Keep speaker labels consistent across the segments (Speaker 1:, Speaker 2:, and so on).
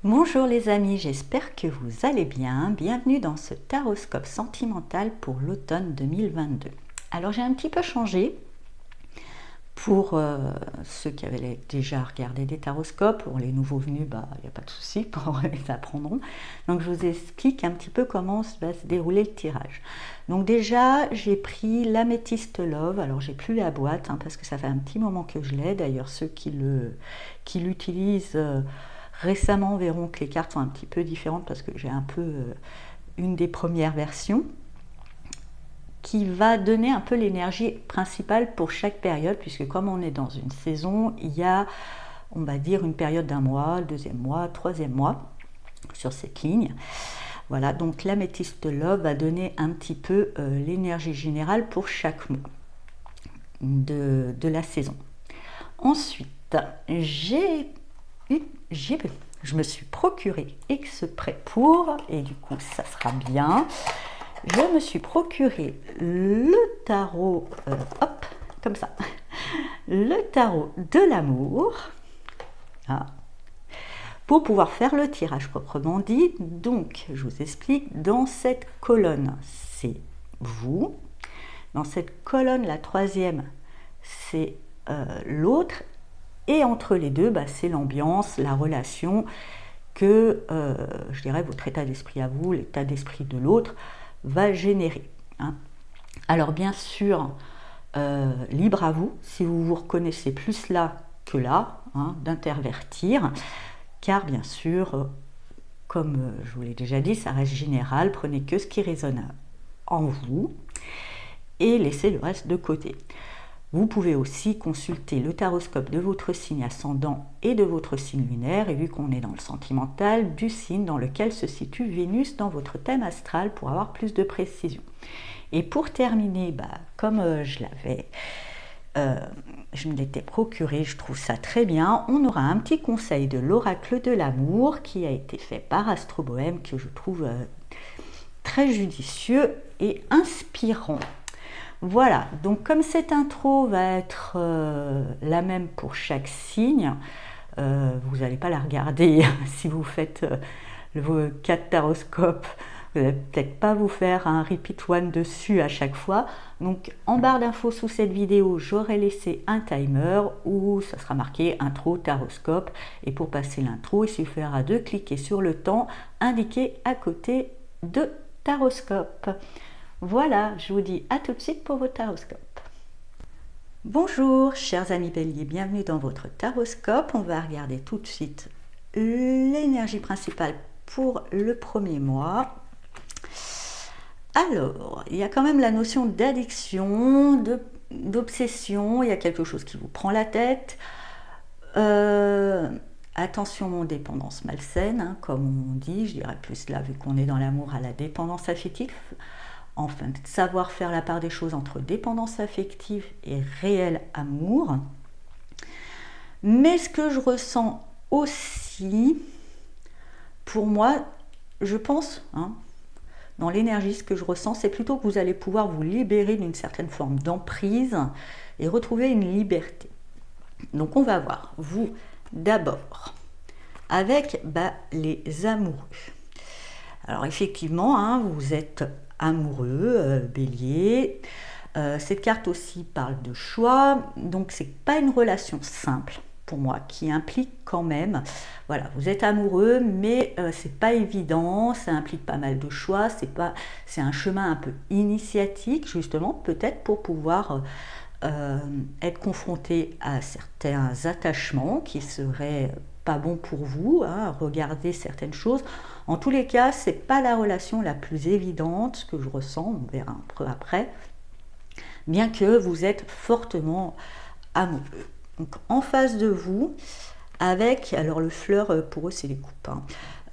Speaker 1: Bonjour les amis, j'espère que vous allez bien. Bienvenue dans ce taroscope sentimental pour l'automne 2022. Alors j'ai un petit peu changé pour ceux qui avaient déjà regardé des taroscopes. Pour les nouveaux venus, il n'y a pas de souci, ils apprendront. Donc je vous explique un petit peu comment va se dérouler le tirage. Donc déjà j'ai pris l'améthyste Love. Alors j'ai plus la boîte parce que ça fait un petit moment que je l'ai. D'ailleurs ceux qui l'utilisent récemment verront que les cartes sont un petit peu différentes parce que j'ai un peu une des premières versions qui va donner un peu l'énergie principale pour chaque période, puisque comme on est dans une saison, il y a, on va dire, une période d'un mois, le deuxième mois, troisième mois sur cette ligne. Voilà, donc l'améthyste Love va donner un petit peu l'énergie générale pour chaque mois de la saison. Ensuite, je me suis procuré exprès pour, et du coup ça sera bien, je me suis procuré le tarot, comme ça, le tarot de l'amour, pour pouvoir faire le tirage proprement dit. Donc je vous explique, dans cette colonne c'est vous, dans cette colonne la troisième c'est l'autre, et entre les deux, c'est l'ambiance, la relation que, je dirais, votre état d'esprit à vous, l'état d'esprit de l'autre, va générer. Alors bien sûr, libre à vous, si vous vous reconnaissez plus là que là, d'intervertir, car bien sûr, comme je vous l'ai déjà dit, ça reste général, prenez que ce qui résonne en vous et laissez le reste de côté. Vous pouvez aussi consulter le taroscope de votre signe ascendant et de votre signe lunaire, et vu qu'on est dans le sentimental, du signe dans lequel se situe Vénus dans votre thème astral pour avoir plus de précision. Et pour terminer, comme je me l'étais procuré, je trouve ça très bien, on aura un petit conseil de l'oracle de l'amour qui a été fait par Astro Bohème, que je trouve très judicieux et inspirant. Voilà, donc comme cette intro va être la même pour chaque signe, vous n'allez pas la regarder si vous faites vos 4 taroscopes, vous n'allez peut-être pas vous faire un repeat one dessus à chaque fois. Donc en barre d'infos sous cette vidéo, j'aurai laissé un timer où ça sera marqué intro taroscope, et pour passer l'intro, il suffira de cliquer sur le temps indiqué à côté de taroscope. Voilà, je vous dis à tout de suite pour votre taroscope. Bonjour chers amis béliers, bienvenue dans votre taroscope. On va regarder tout de suite l'énergie principale pour le premier mois. Alors, il y a quand même la notion d'addiction, d'obsession, il y a quelque chose qui vous prend la tête. Attention aux dépendances malsaines, comme on dit, je dirais plus là vu qu'on est dans l'amour à la dépendance affective. Enfin, savoir faire la part des choses entre dépendance affective et réel amour. Mais ce que je ressens aussi, pour moi, je pense, dans l'énergie, ce que je ressens, c'est plutôt que vous allez pouvoir vous libérer d'une certaine forme d'emprise et retrouver une liberté. Donc on va voir, vous, d'abord, avec les amoureux. Alors effectivement, vous êtes amoureux, bélier. Cette carte aussi parle de choix, donc c'est pas une relation simple pour moi, qui implique quand même, voilà, vous êtes amoureux, mais c'est pas évident, ça implique pas mal de choix, c'est un chemin un peu initiatique, justement, peut-être pour pouvoir être confronté à certains attachements qui seraient pas bons pour vous, regarder certaines choses. En tous les cas, c'est pas la relation la plus évidente, ce que je ressens, on verra un peu après, bien que vous êtes fortement amoureux. Donc en face de vous, avec, alors le fleur pour eux c'est les coupes,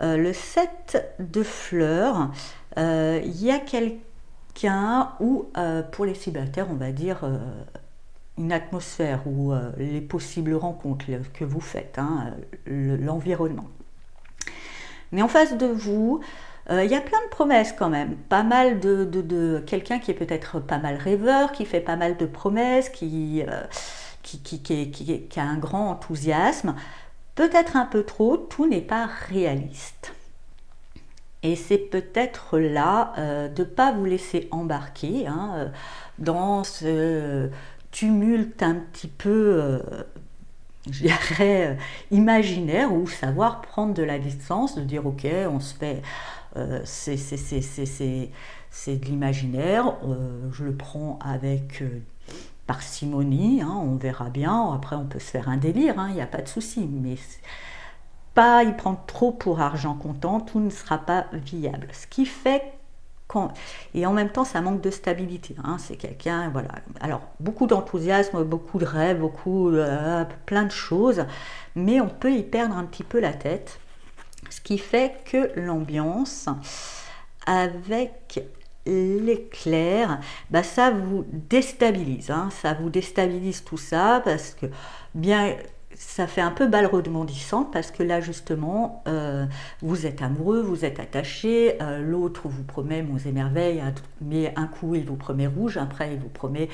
Speaker 1: le 7 de fleurs, il y a quelqu'un où pour les célibataires on va dire une atmosphère où les possibles rencontres que vous faites, l'environnement. Mais en face de vous, il y a plein de promesses quand même, pas mal de quelqu'un qui est peut-être pas mal rêveur, qui fait pas mal de promesses, qui a un grand enthousiasme, peut-être un peu trop, tout n'est pas réaliste. Et c'est peut-être là de ne pas vous laisser embarquer dans ce tumulte un petit peu, je dirais, imaginaire, ou savoir prendre de la distance, de dire ok, on se fait, c'est de l'imaginaire, je le prends avec parcimonie, on verra bien, après on peut se faire un délire, il n'y a pas de souci, mais pas y prendre trop pour argent comptant, tout ne sera pas viable. Ce qui fait et en même temps ça manque de stabilité, c'est quelqu'un, voilà, alors beaucoup d'enthousiasme, beaucoup de rêves, beaucoup plein de choses, mais on peut y perdre un petit peu la tête, ce qui fait que l'ambiance avec l'éclair, ça vous déstabilise, ça vous déstabilise tout ça, parce que bien ça fait un peu balle rebondissante, parce que là justement vous êtes amoureux, vous êtes attaché, l'autre vous promet monts et merveilles, mais un coup il vous promet rouge, après il vous promet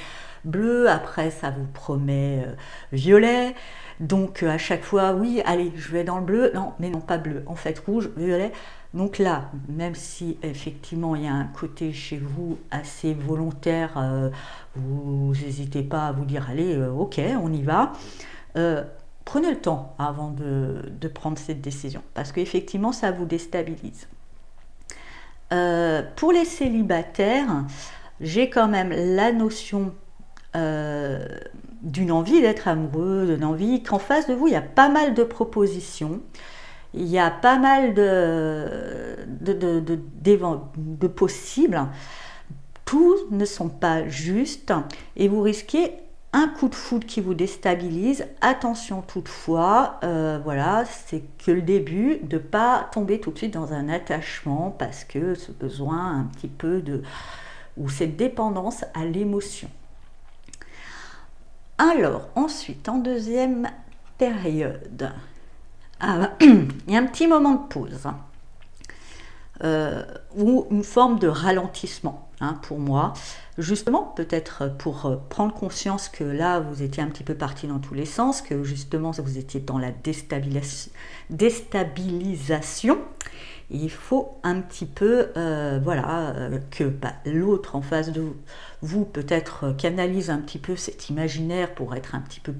Speaker 1: bleu, après ça vous promet violet, donc à chaque fois oui allez je vais dans le bleu, non mais non pas bleu, en fait rouge, violet. Donc là, même si effectivement il y a un côté chez vous assez volontaire, vous n'hésitez pas à vous dire allez ok on y va, prenez le temps avant de prendre cette décision, parce qu'effectivement ça vous déstabilise. Pour les célibataires, j'ai quand même la notion d'une envie d'être amoureux, d'une envie qu'en face de vous il y a pas mal de propositions, il y a pas mal de possibles, tous ne sont pas justes, et vous risquez un coup de foudre qui vous déstabilise. Attention toutefois, voilà, c'est que le début, de ne pas tomber tout de suite dans un attachement, parce que ce besoin un petit peu ou cette dépendance à l'émotion. Alors ensuite, en deuxième période, il y a un petit moment de pause, ou une forme de ralentissement, pour moi, justement peut-être pour prendre conscience que là vous étiez un petit peu parti dans tous les sens, que justement vous étiez dans la déstabilisation. Il faut un petit peu que l'autre en face de vous peut-être canalise un petit peu cet imaginaire pour être un petit peu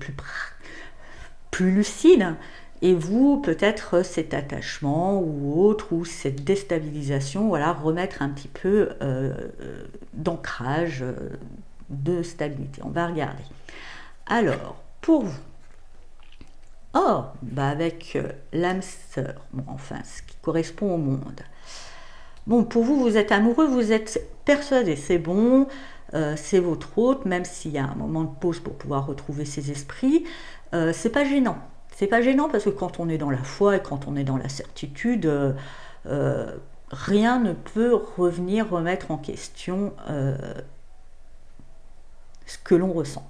Speaker 1: plus lucide, et vous peut-être cet attachement ou autre, ou cette déstabilisation, voilà, remettre un petit peu d'ancrage, de stabilité. On va regarder. Alors pour vous, avec l'âme sœur, ce qui correspond au monde. Bon, pour vous, vous êtes amoureux, vous êtes persuadé, c'est bon, c'est votre hôte, même s'il y a un moment de pause pour pouvoir retrouver ses esprits, c'est pas gênant. C'est pas gênant, parce que quand on est dans la foi et quand on est dans la certitude, rien ne peut remettre en question ce que l'on ressent.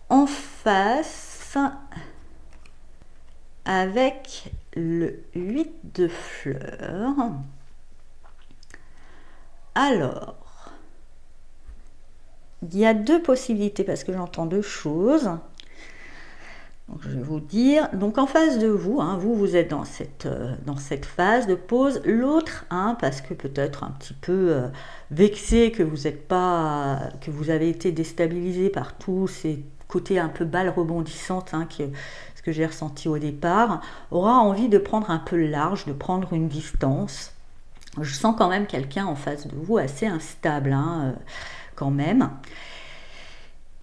Speaker 1: En face, avec le 8 de fleurs, alors, il y a deux possibilités, parce que j'entends deux choses. Donc, je vais vous dire, donc en face de vous, vous êtes dans cette phase de pause, l'autre, parce que peut-être un petit peu vexé, que vous avez été déstabilisé par tous ces côtés un peu balles rebondissantes, ce que j'ai ressenti au départ, aura envie de prendre un peu le large, de prendre une distance. Je sens quand même quelqu'un en face de vous assez instable, quand même.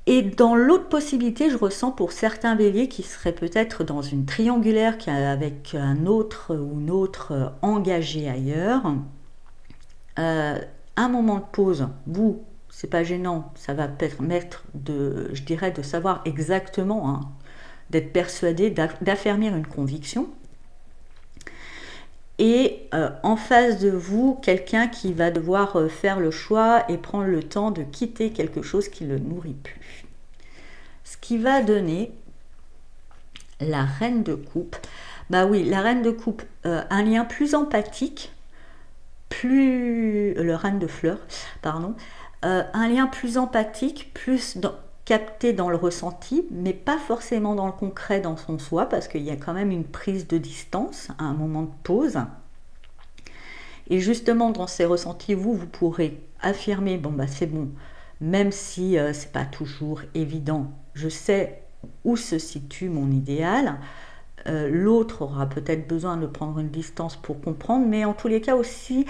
Speaker 1: Et dans l'autre possibilité, je ressens pour certains béliers qui seraient peut-être dans une triangulaire avec un autre ou une autre engagé ailleurs, un moment de pause, vous, c'est pas gênant, ça va permettre de savoir exactement, d'être persuadé, d'affermir une conviction. Et en face de vous, quelqu'un qui va devoir faire le choix et prendre le temps de quitter quelque chose qui ne le nourrit plus. Ce qui va donner la reine de coupe. Oui, la reine de coupe, un lien plus empathique, le reine de fleurs, pardon, un lien plus empathique, plus capter dans le ressenti, mais pas forcément dans le concret, dans son soi, parce qu'il y a quand même une prise de distance, un moment de pause. Et justement, dans ces ressentis, vous pourrez affirmer, bon, bah c'est bon, même si c'est pas toujours évident, je sais où se situe mon idéal. L'autre aura peut-être besoin de prendre une distance pour comprendre, mais en tous les cas aussi,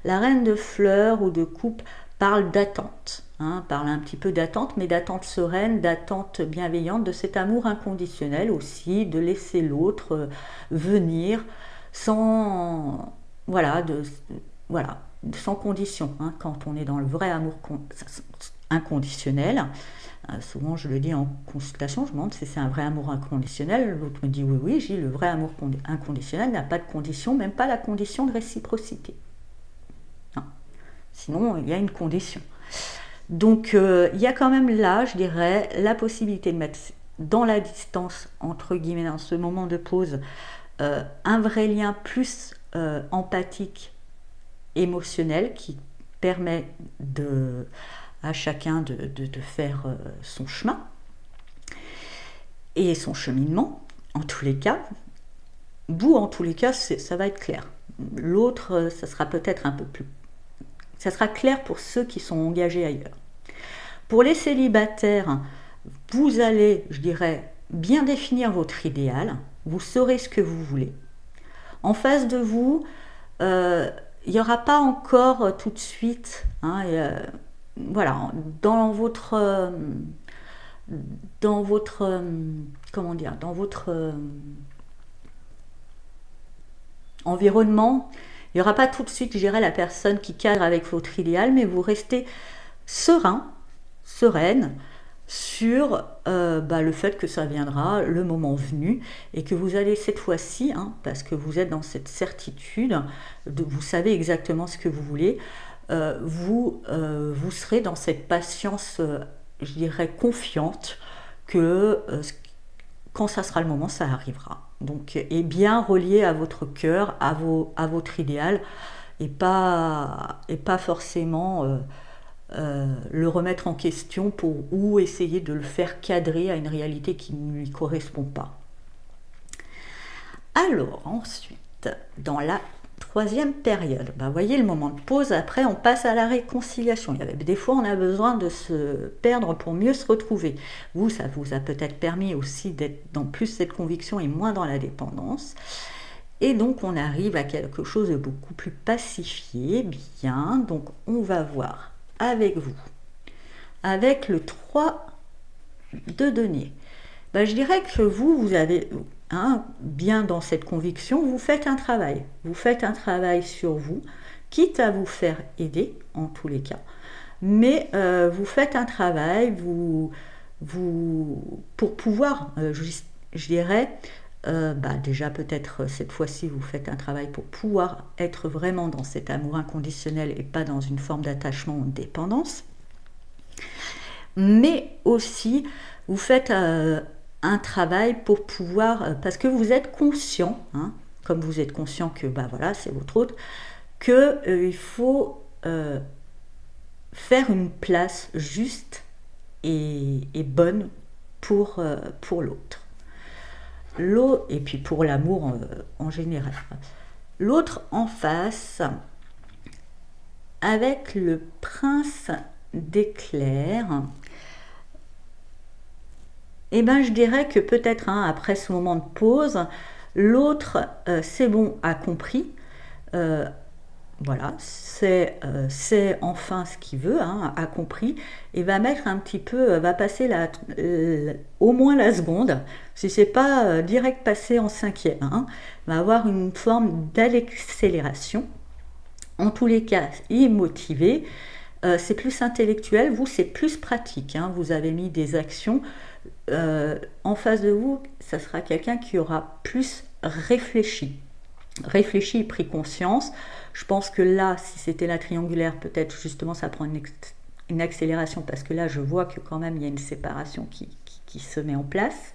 Speaker 1: la reine de fleurs ou de coupe parle d'attente, parle un petit peu d'attente, mais d'attente sereine, d'attente bienveillante, de cet amour inconditionnel aussi, de laisser l'autre venir sans, voilà, sans condition, quand on est dans le vrai amour inconditionnel. Souvent, je le dis en consultation, je demande si c'est un vrai amour inconditionnel. L'autre me dit oui, oui. Je dis le vrai amour inconditionnel n'a pas de condition, même pas la condition de réciprocité. Non. Sinon, il y a une condition. Donc, il y a quand même là, je dirais, la possibilité de mettre dans la distance, entre guillemets, dans ce moment de pause, un vrai lien plus empathique, émotionnel, qui permet à chacun de faire son chemin et son cheminement. En tous les cas, vous, en tous les cas, ça va être clair. L'autre, ça sera peut-être un peu plus... Ça sera clair pour ceux qui sont engagés ailleurs. Pour les célibataires, vous allez, je dirais, bien définir votre idéal. Vous saurez ce que vous voulez. En face de vous, il n'y aura pas encore tout de suite... voilà, dans votre environnement, il n'y aura pas tout de suite, je dirais, la personne qui cadre avec votre idéal, mais vous restez sereine sur le fait que ça viendra le moment venu et que vous allez cette fois-ci, parce que vous êtes dans cette certitude, vous savez exactement ce que vous voulez, vous serez dans cette patience, je dirais, confiante que quand ça sera le moment, ça arrivera. Donc, et bien relié à votre cœur, à votre idéal, et pas forcément le remettre en question ou essayer de le faire cadrer à une réalité qui ne lui correspond pas. Alors, ensuite, dans la troisième période, voyez le moment de pause, après on passe à la réconciliation. Des fois on a besoin de se perdre pour mieux se retrouver. Vous, ça vous a peut-être permis aussi d'être dans plus cette conviction et moins dans la dépendance. Et donc on arrive à quelque chose de beaucoup plus pacifié, bien. Donc on va voir avec vous, avec le 3 de denier. Je dirais que vous avez... bien dans cette conviction, vous faites un travail. Vous faites un travail sur vous, quitte à vous faire aider, en tous les cas. Mais vous faites un travail, pour pouvoir, je dirais, déjà peut-être cette fois-ci, vous faites un travail pour pouvoir être vraiment dans cet amour inconditionnel et pas dans une forme d'attachement ou de dépendance. Mais aussi, vous faites... un travail pour pouvoir, parce que vous êtes conscient, comme vous êtes conscient que c'est votre autre, qu'il faut faire une place juste et bonne pour l'autre. Et puis pour l'amour en général. L'autre en face, avec le prince d'éclairs, je dirais que peut-être après ce moment de pause, l'autre, c'est bon, a compris, c'est enfin ce qu'il veut, a compris, et va mettre un petit peu, va passer au moins la seconde, si c'est pas direct passé en cinquième, va avoir une forme d'accélération. En tous les cas, il est motivé, c'est plus intellectuel, vous c'est plus pratique, vous avez mis des actions. En face de vous, ça sera quelqu'un qui aura plus réfléchi et pris conscience. Je pense que là, si c'était la triangulaire, peut-être justement ça prend une accélération, parce que là je vois que quand même il y a une séparation qui se met en place.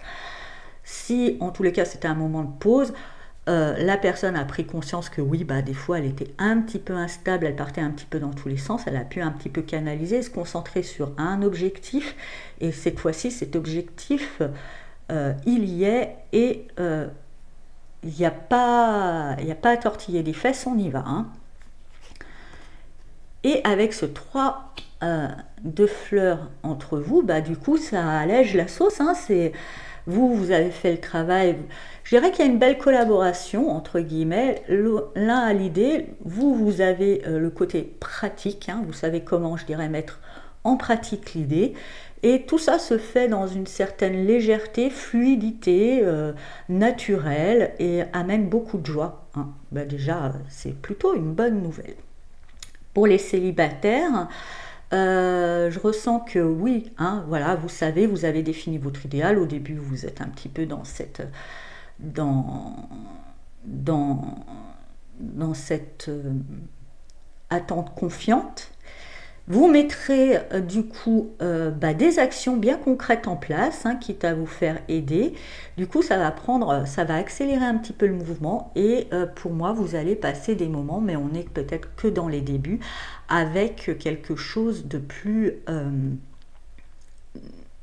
Speaker 1: Si en tous les cas c'était un moment de pause, la personne a pris conscience que oui, bah, des fois elle était un petit peu instable, elle partait un petit peu dans tous les sens, elle a pu un petit peu canaliser, se concentrer sur un objectif, et cette fois-ci cet objectif, il y est, et il n'y a pas à tortiller les fesses, on y va, hein. Et avec ce 3 de fleurs entre vous, bah, du coup ça allège la sauce, hein. Vous avez fait le travail. Je dirais qu'il y a une belle collaboration entre guillemets. L'un a l'idée, vous avez le côté pratique, hein. Vous savez comment, je dirais, mettre en pratique l'idée. Et tout ça se fait dans une certaine légèreté, fluidité, naturelle, et amène beaucoup de joie, hein. Bah, déjà, c'est plutôt une bonne nouvelle. Pour les célibataires, je ressens que oui, hein, voilà, vous savez, vous avez défini votre idéal. Au début, vous êtes un petit peu dans, dans, dans cette attente confiante. Vous mettrez du coup bah, des actions bien concrètes en place, hein, quitte à vous faire aider. Du coup, ça va accélérer un petit peu le mouvement, et pour moi, vous allez passer des moments, mais on n'est peut-être que dans les débuts, avec quelque chose de plus,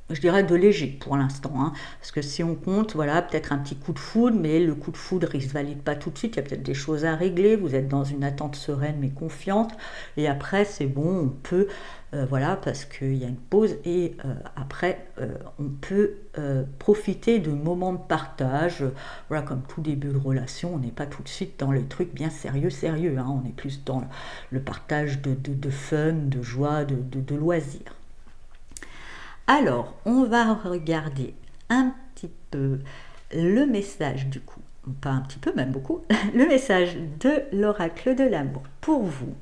Speaker 1: je dirais, de léger pour l'instant, hein. Parce que si on compte, voilà, peut-être un petit coup de foudre, mais le coup de foudre, il ne se valide pas tout de suite, il y a peut-être des choses à régler, vous êtes dans une attente sereine mais confiante, et après c'est bon, on peut, voilà, parce qu'il y a une pause, et après on peut profiter de moments de partage, voilà, comme tout début de relation, on n'est pas tout de suite dans les trucs bien sérieux, hein, on est plus dans le partage de fun, de joie, de loisirs. Alors, on va regarder un petit peu le message du coup, pas un petit peu, même beaucoup, le message de l'oracle de l'amour pour vous,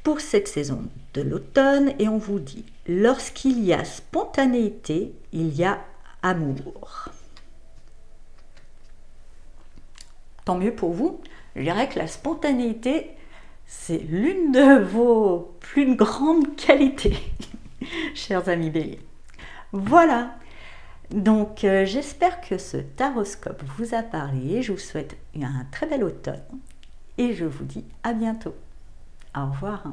Speaker 1: pour cette saison de l'automne, et on vous dit, lorsqu'il y a spontanéité, il y a amour. Tant mieux pour vous, je dirais que la spontanéité, c'est l'une de vos plus grandes qualités. Chers amis béliers. Voilà, donc j'espère que ce taroscope vous a parlé. Je vous souhaite un très bel automne et je vous dis à bientôt. Au revoir.